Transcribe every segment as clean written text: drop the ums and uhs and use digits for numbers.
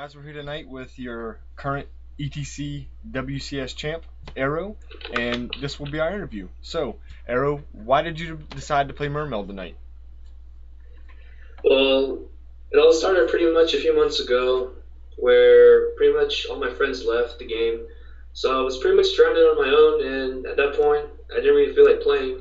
Guys, we're here tonight with your current ETC WCS champ, Aero, and this will be our interview. So, Aero, why did you decide to play Mermail tonight? Well, it all started pretty much a few months ago, where pretty much all my friends left the game. So I was pretty much stranded on my own, and at that point, I didn't really feel like playing,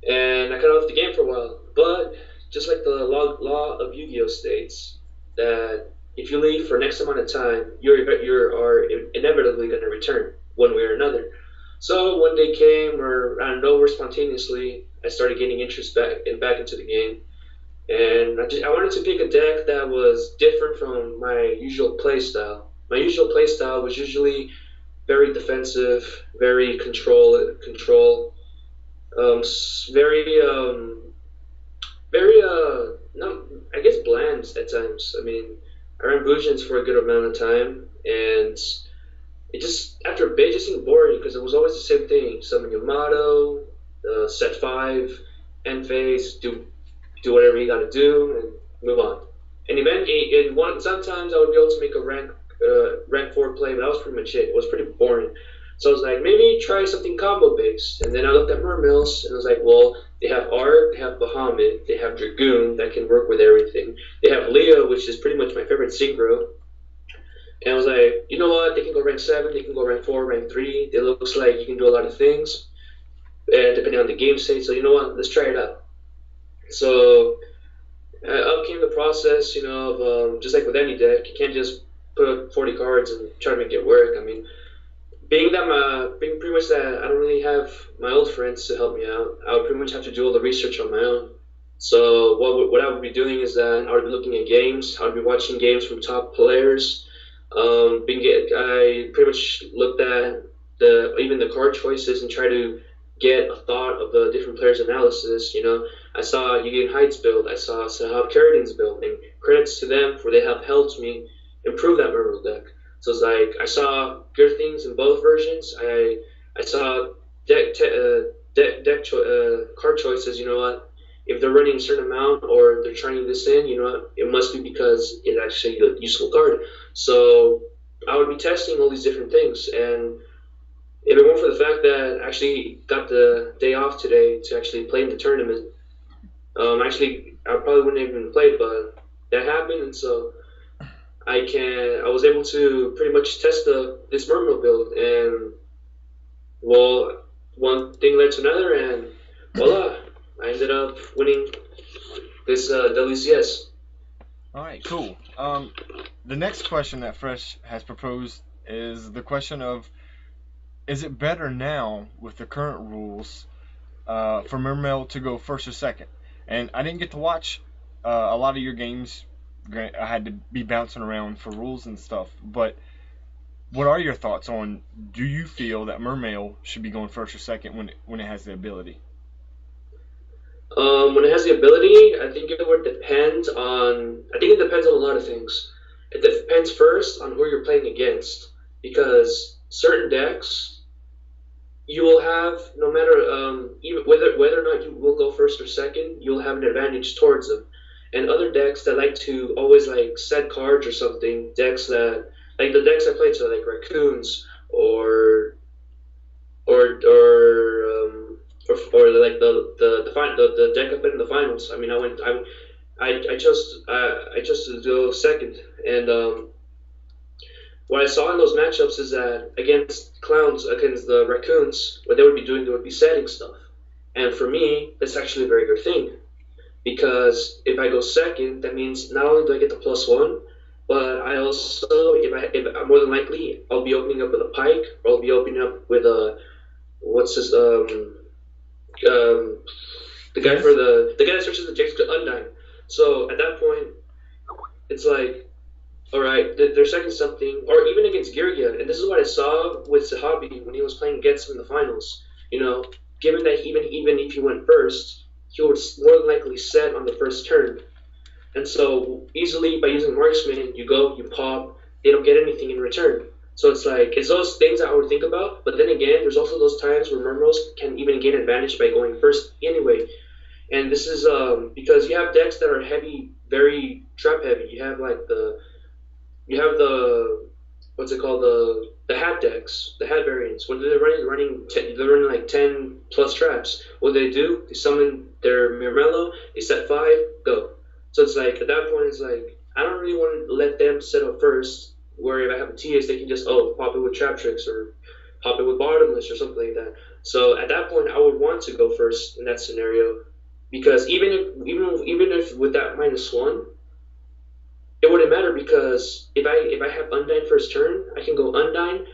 and I cut off the game for a while. But just like the law of Yu-Gi-Oh states, that if you leave for an X amount of time, you are inevitably going to return one way or another. So one day came, or out of nowhere, spontaneously, I started getting interest back into the game, and I wanted to pick a deck that was different from my usual play style. My usual play style was usually very defensive, very control, very very not I guess bland at times. I mean, I ran Bujins for a good amount of time, and it just after a bit it just seemed boring because it was always the same thing: summon Yamato, set five, end phase, do whatever you got to do, and move on. And sometimes I would be able to make a rank four play, but that was pretty much it. It was pretty boring. So I was like, maybe try something combo based. And then I looked at Mermills and I was like, well, they have Art, they have Bahamut, they have Dragoon that can work with everything. They have Leo, which is pretty much my favorite synchro. And I was like, you know what? They can go rank 7, they can go rank 4, rank 3. It looks like you can do a lot of things, and depending on the game state. So you know what? Let's try it out. So up came the process, of just like with any deck, you can't just put up 40 cards and try to make it work. I mean, being pretty much that I don't really have my old friends to help me out, I would pretty much have to do all the research on my own. So what I would be doing is that I would be looking at games. I would be watching games from top players. I pretty much looked at even the card choices and try to get a thought of the different players' analysis. I saw Yugen Heights build, I saw Sahab Carradines build, and credits to them for they have helped me improve that Mermaid deck. So it's like I saw good things in both versions. I saw card choices. You know what? If they're running a certain amount or they're turning this in, you know what? It must be because it's actually a useful card. So I would be testing all these different things, and if it weren't for the fact that I actually got the day off today to actually play in the tournament, actually I probably wouldn't have even played, but that happened, and so I was able to pretty much test this Mermaid build, and well, one thing led to another, and voila, I ended up winning this WCS. All right, cool. The next question that Fresh has proposed is the question of, is it better now with the current rules for Mermail to go first or second? And I didn't get to watch a lot of your games. I had to be bouncing around for rules and stuff. But what are your thoughts on, do you feel that Mermail should be going first or second when it has the ability? When it has the ability, I think it would depend on. I think it depends on a lot of things. It depends first on who you're playing against, because certain decks you will have, no matter even whether or not you will go first or second, you'll have an advantage towards them. And other decks that like to always like set cards or something, decks that like the decks I played, so like raccoons or or like the deck I played in the finals. I mean, I chose to go second, and what I saw in those matchups is that against the raccoons, what they would be setting stuff. And for me, that's actually a very good thing. Because if I go second, that means not only do I get the +1, but I also, if more than likely, I'll be opening up with a Pike, or I'll be opening up with a, what's his, the guy Yes. the guy that searches the Jake's Undyne. So at that point, it's like, all right, they're second something, or even against Girgia. And this is what I saw with Sahabi when he was playing against him in the finals. Given that even if he went first, he would more than likely set on the first turn. And so easily by using marksman, you go, you pop, they don't get anything in return. So it's those things that I would think about. But then again, there's also those times where Murmros can even gain advantage by going first anyway. And this is because you have decks that are heavy, very trap heavy. You have like you have the what's it called, the hat decks, the hat variants. What are they running? They're running like 10 plus traps. What do? They summon their Mirmello. They set 5, go. So it's like at that point, it's like I don't really want to let them set up first. Where if I have a TS, they can just pop it with trap tricks or pop it with bottomless or something like that. So at that point, I would want to go first in that scenario because even if with that -1, it wouldn't matter because if I have Undyne first turn, I can go Undyne,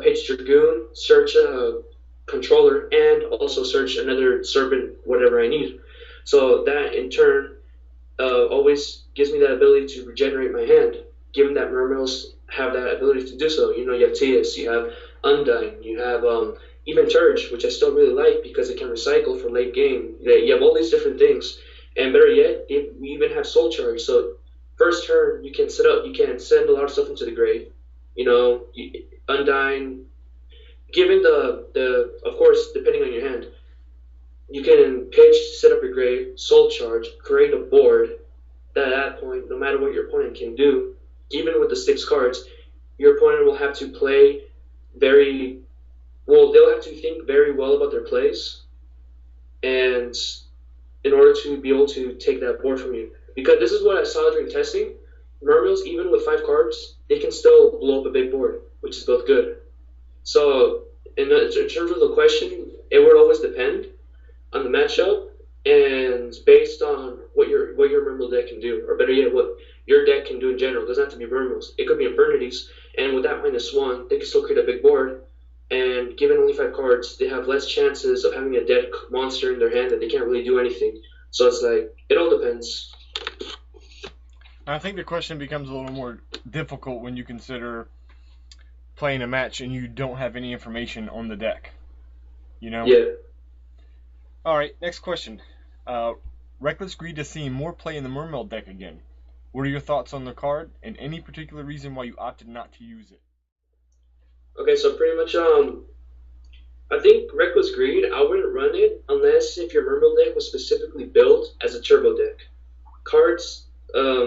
pitch Dragoon, search a controller, and also search another Serpent, whatever I need. So that in turn always gives me that ability to regenerate my hand, given that Mermails have that ability to do so. You have Tias, you have Undyne, you have even Turge, which I still really like because it can recycle for late game. You have all these different things. And better yet, we even have Soul Charge. So first turn, you can send a lot of stuff into the grave. Undyne, given of course, depending on your hand, you can pitch, set up your grave, Soul Charge, create a board that at that point, no matter what your opponent can do, even with the 6 cards, your opponent will have to play very well. They'll have to think very well about their plays, and in order to be able to take that board from you. Because this is what I saw during testing. Mermaids, even with 5 cards, they can still blow up a big board, which is both good. So, in terms of the question, it would always depend on the matchup and based on what your Mermaid deck can do, or better yet, what your deck can do in general. It doesn't have to be Mermaids. It could be Infernities, and with that -1, they can still create a big board. And given only 5 cards, they have less chances of having a dead monster in their hand that they can't really do anything. So it's like, it all depends. I think the question becomes a little more difficult when you consider playing a match and you don't have any information on the deck. Yeah. All right, next question. Reckless Greed is seeing more play in the Mermaid deck again. What are your thoughts on the card, and any particular reason why you opted not to use it? Okay, so pretty much, I think Reckless Greed, I wouldn't run it unless if your Mermaid deck was specifically built as a turbo deck. Cards, I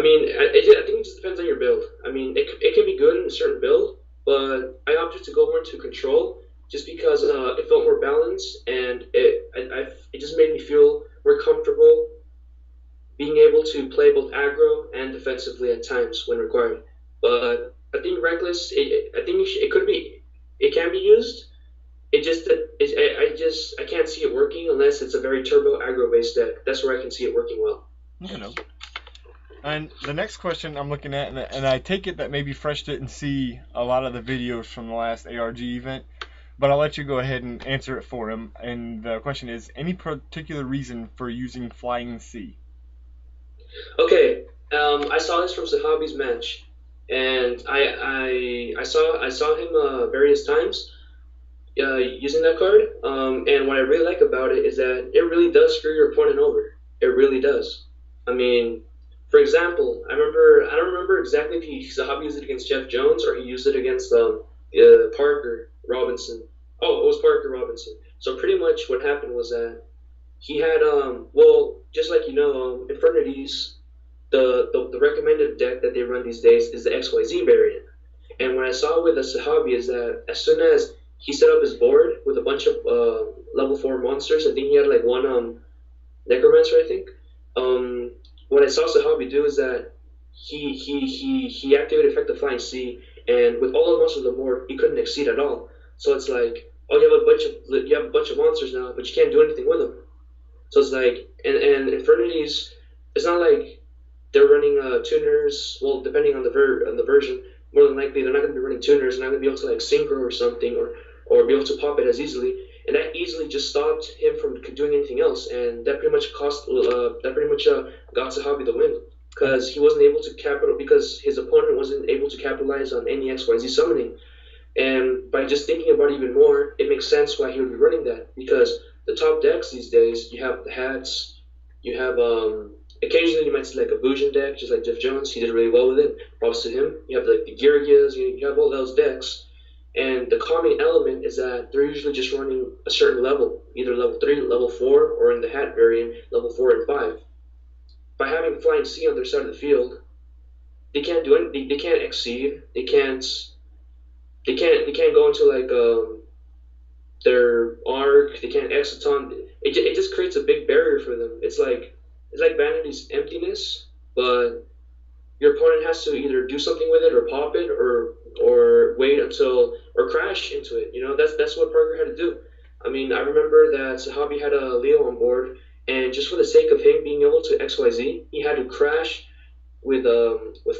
mean, I think it just depends on your build. I mean, it can be good in a certain build, but I opted to go more into control just because it felt more balanced and it just made me feel more comfortable being able to play both aggro and defensively at times when required. But I think Reckless, I think it can be used. I can't see it working unless it's a very turbo aggro based deck. That's where I can see it working well. And the next question I'm looking at, and I take it that maybe Fresh didn't see a lot of the videos from the last ARG event, but I'll let you go ahead and answer it for him. And the question is, any particular reason for using Flying C? Okay, I saw this from Sahabi's match, and I saw him various times using that card. And what I really like about it is that it really does screw your opponent over. It really does. I mean, for example, I don't remember exactly if Sahabi used it against Jeff Jones or he used it against Parker Robinson. Oh, it was Parker Robinson. So pretty much what happened was that he had just like Infernities, the recommended deck that they run these days is the XYZ variant. And what I saw with the Sahabi is that as soon as he set up his board with a bunch of level 4 monsters, I think he had like one Necromancer, I think. What I saw Sahabi do is that he activated Effective Flying C, and with all the monsters on the board, he couldn't exceed at all. So it's like, oh, you have a bunch of monsters now, but you can't do anything with them. So it's like, and Infernities, it's not like they're running tuners. Well, depending on the version, more than likely they're not going to be running tuners. They're not going to be able to like synchro or something, or be able to pop it as easily. And that easily just stopped him from doing anything else, and that pretty much got Sahabi the win because he wasn't able to because his opponent wasn't able to capitalize on any XYZ summoning. And by just thinking about it even more, it makes sense why he would be running that, because the top decks these days, you have the hats, you have occasionally you might see like a Bujin deck, just like Jeff Jones. He did really well with it. Props to him. You have like the Giragias, you have all those decks. And the common element is that they're usually just running a certain level, either level 3, level 4, or in the hat variant, level 4 and 5. by having Flying C on their side of the field, they can't do anything. They can't exceed. They can't go into like their arc. They can't exit on. It just creates a big barrier for them. It's like Vanity's emptiness, but your opponent has to either do something with it or pop it or wait until or crash into it. That's what Parker had to do. I mean, I remember that Sahabi had a Leo on board, and just for the sake of him being able to XYZ, he had to crash with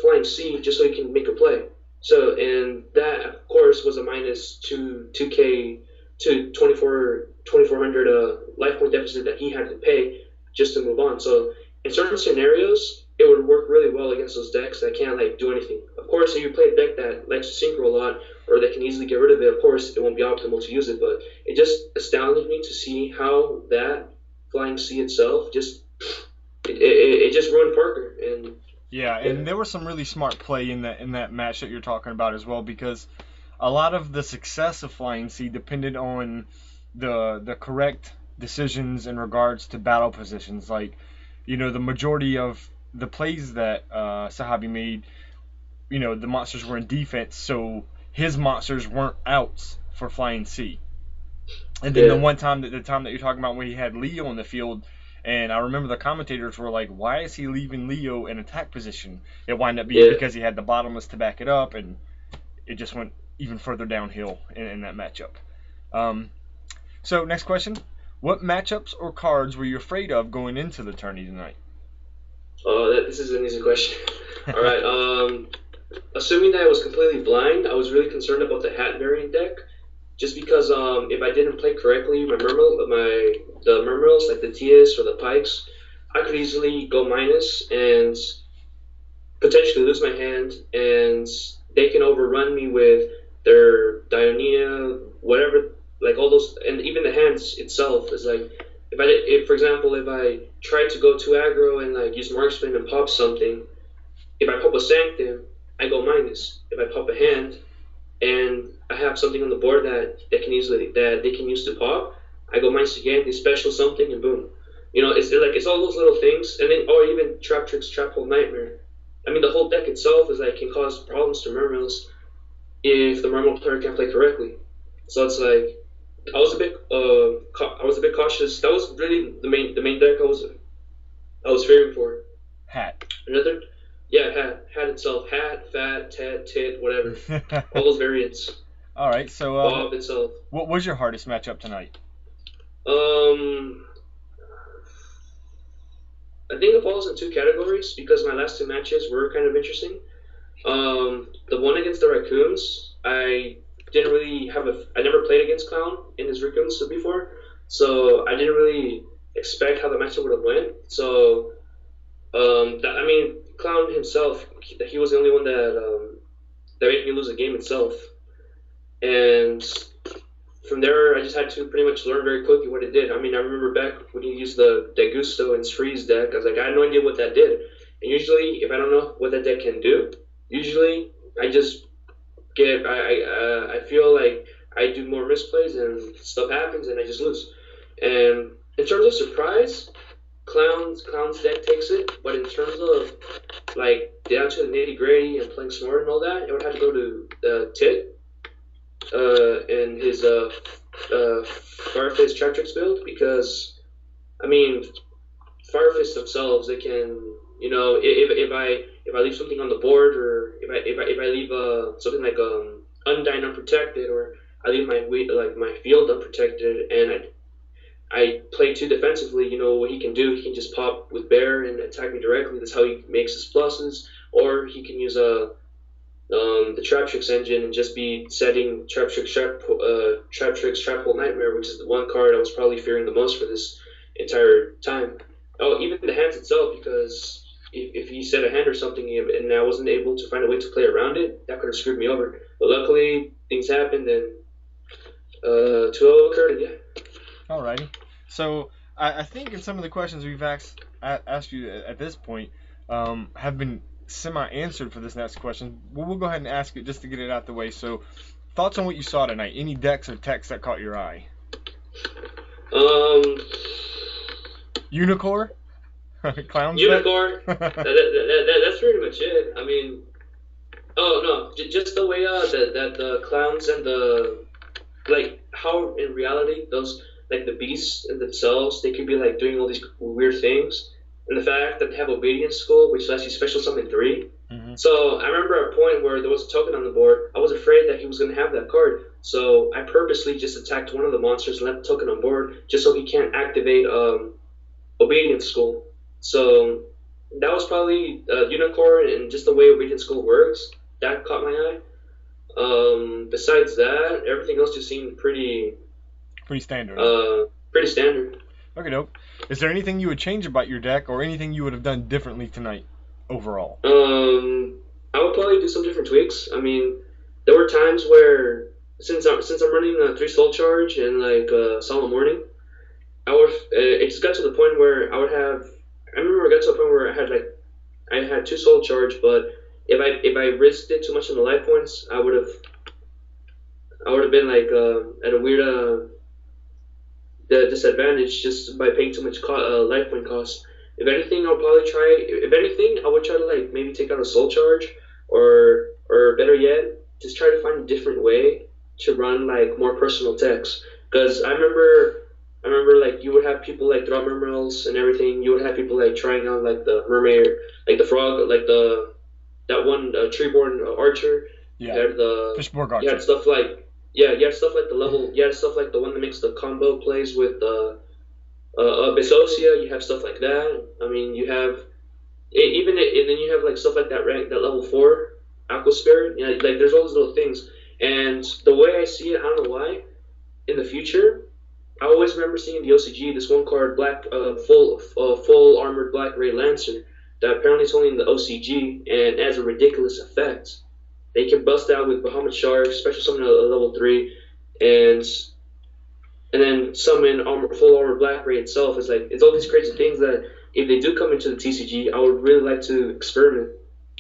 Flying C just so he can make a play. So, and that of course was a minus 2K to 2400 life point deficit that he had to pay just to move on. So in certain scenarios, it would work really well against those decks that can't like do anything. Of course, if you play a deck that likes to synchro a lot or that can easily get rid of it, of course it won't be optimal to use it. But it just astounded me to see how that Flying C itself it just ruined Parker. And yeah, and there was some really smart play in that match that you're talking about as well, because a lot of the success of Flying C depended on the correct decisions in regards to battle positions. Like, the majority of the plays that Sahabi made, the monsters were in defense, so his monsters weren't outs for Flying C. And then the time that you're talking about when he had Leo on the field, and I remember the commentators were like, why is he leaving Leo in attack position? It wound up being because he had the bottomless to back it up, and it just went even further downhill in that matchup. So next question. What matchups or cards were you afraid of going into the tourney tonight? Oh, this is an easy question. All right. Assuming that I was completely blind, I was really concerned about the hat variant deck, just because if I didn't play correctly, the Mermils, like the TS or the Pikes, I could easily go minus and potentially lose my hand, and they can overrun me with their Dionia, whatever, like all those, and even the hands itself is like, for example, if I try to go too aggro and like use marksman and pop something, if I pop a Sanctum, I go minus. If I pop a hand and I have something on the board that they can use to pop, I go minus again, they special something, and boom. It's all those little things, and then or even Trap Tricks, Trap Hole Nightmare. I mean, the whole deck itself is like can cause problems to Mermils if the Mermil player can't play correctly. So it's like I was a bit cautious. That was really the main deck I was fearing for. Hat. Another, hat itself, hat, fat, tit, whatever, all those variants. All right, so Bob itself. What was your hardest matchup tonight? I think it falls in two categories because my last two matches were kind of interesting. The one against the Raccoons, I never played against Clown in his Raccoons before, so I didn't really expect how the matchup would have went. So, Clown himself, he was the only one that made me lose the game itself. And from there, I just had to pretty much learn very quickly what it did. I mean, I remember back when he used the Degusto and Freeze deck, I was like, I had no idea what that did. And usually, if I don't know what that deck can do, usually I just I feel like I do more misplays and stuff happens and I just lose. And in terms of surprise, Clown's deck takes it, but in terms of like down to the nitty gritty and playing smart and all that, it would have to go to Tit and his Firefist Trap Tricks build, because I mean Firefists themselves, they can, if I leave something on the board, or if I leave something like Undyne unprotected, or I leave my field unprotected, and I play too defensively, what he can do, he can just pop with Bear and attack me directly. That's how he makes his pluses. Or he can use the Trap Tricks engine and just be setting Trap Tricks, Trap Hole Nightmare, which is the one card I was probably fearing the most for this entire time. Oh, even the hands itself, because if he set a hand or something and I wasn't able to find a way to play around it, that could have screwed me over. But luckily, things happened and 2-0 occurred again. Alrighty. So I think in some of the questions we've asked you at this point have been semi-answered for this next question. We'll go ahead and ask it just to get it out the way. So, thoughts on what you saw tonight? Any decks or techs that caught your eye? Um, Unicore? Clowns deck? Unicorn. That's pretty much it. I mean, oh no, just the way that the clowns and the like how in reality those like the beasts in themselves they could be like doing all these weird things, and the fact that they have obedience school, which lets you special summon 3. Mm-hmm. So I remember a point where there was a token on the board. I was afraid that he was going to have that card, so I purposely just attacked one of the monsters and left the token on board just so he can't activate obedience school. So that was probably unicorn and just the way obedience school works. That caught my eye. Besides that, everything else just seemed pretty standard. Pretty standard. Okay, dope. Is there anything you would change about your deck, or anything you would have done differently tonight, overall? I would probably do some different tweaks. I mean, there were times where since I'm running a 3 soul charge and like solemn warning, I would it just got to the point where I would have. I remember it got to a point where I had 2 soul charge, but if I risked it too much in the life points, I would have been like at a weird the disadvantage just by paying too much life point cost. If anything, I'll probably try. If anything, I would try to like maybe take out a soul charge, or better yet, just try to find a different way to run like more personal techs. Because I remember like you would have people like throw out mermails and everything. You would have people like trying out like the mermaid, like the frog, like that one treeborn archer. Yeah. You had the Fishborg archer. You had stuff like you had stuff like the level. You had stuff like the one that makes the combo plays with Besocia. You have stuff like that. I mean, you have and then you have like stuff like that rank, that level 4 Aqua Spirit. You know, like there's all these little things. And the way I see it, I don't know why. In the future, I always remember seeing the OCG this one card, black, full armored black Ray Lancer, that apparently is only in the OCG and adds a ridiculous effect. They can bust out with Bahamut Shark, special summon a level 3, and then summon full armor Black Ray itself. It's all these crazy things that if they do come into the TCG, I would really like to experiment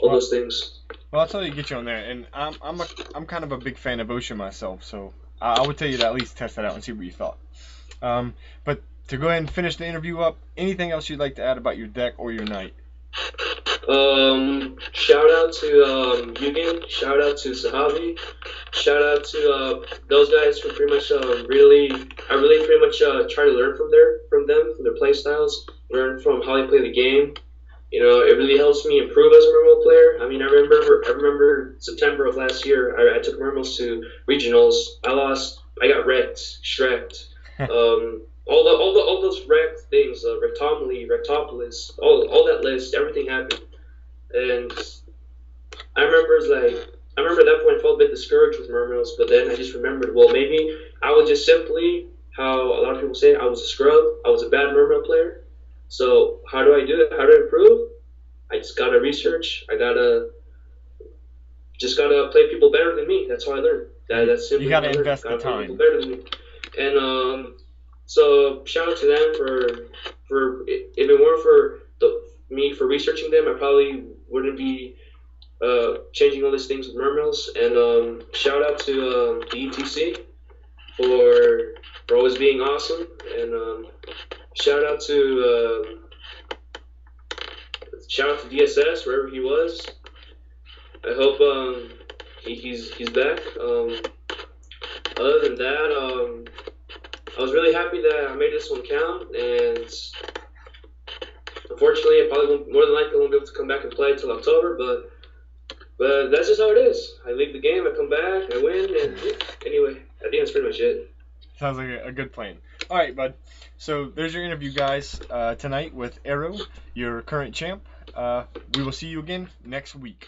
all those things. Well, I'll tell you to get you on there, and I'm kind of a big fan of Ocean myself, so I would tell you to at least test that out and see what you thought. But to go ahead and finish the interview up, anything else you'd like to add about your deck or your night? Shout out to Yugen, shout out to Sahabi, shout out to those guys who pretty much I really pretty much try to learn from their play styles, learn from how they play the game. You know, it really helps me improve as a Mermail player. I mean, I remember September of last year, I took Mermails to regionals. I got wrecked, Shreked. All those wrecked things, Rectomly, Rectopolis, all that list, everything happened. And I remember at that point I felt a bit discouraged with Mermails, but then I just remembered, well, maybe I was just simply, how a lot of people say, I was a scrub, I was a bad Mermail player. So how do I do that? How do I improve? I just gotta research. I gotta play people better than me. That's how I learn. That's simply. You gotta invest the time. People better than me. And so shout out to them for if it weren't for me for researching them, I probably wouldn't be changing all these things with Mermails. And shout out to the ETC for always being awesome. And shout out to DSS wherever he was. I hope he's back. Other than that, I was really happy that I made this one count, and unfortunately, I probably more than likely won't be able to come back and play until October. But that's just how it is. I leave the game, I come back, I win, and anyway, I think that's pretty much it. Sounds like a good plan. All right, bud. So there's your interview, guys, tonight with Aero, your current champ. We will see you again next week.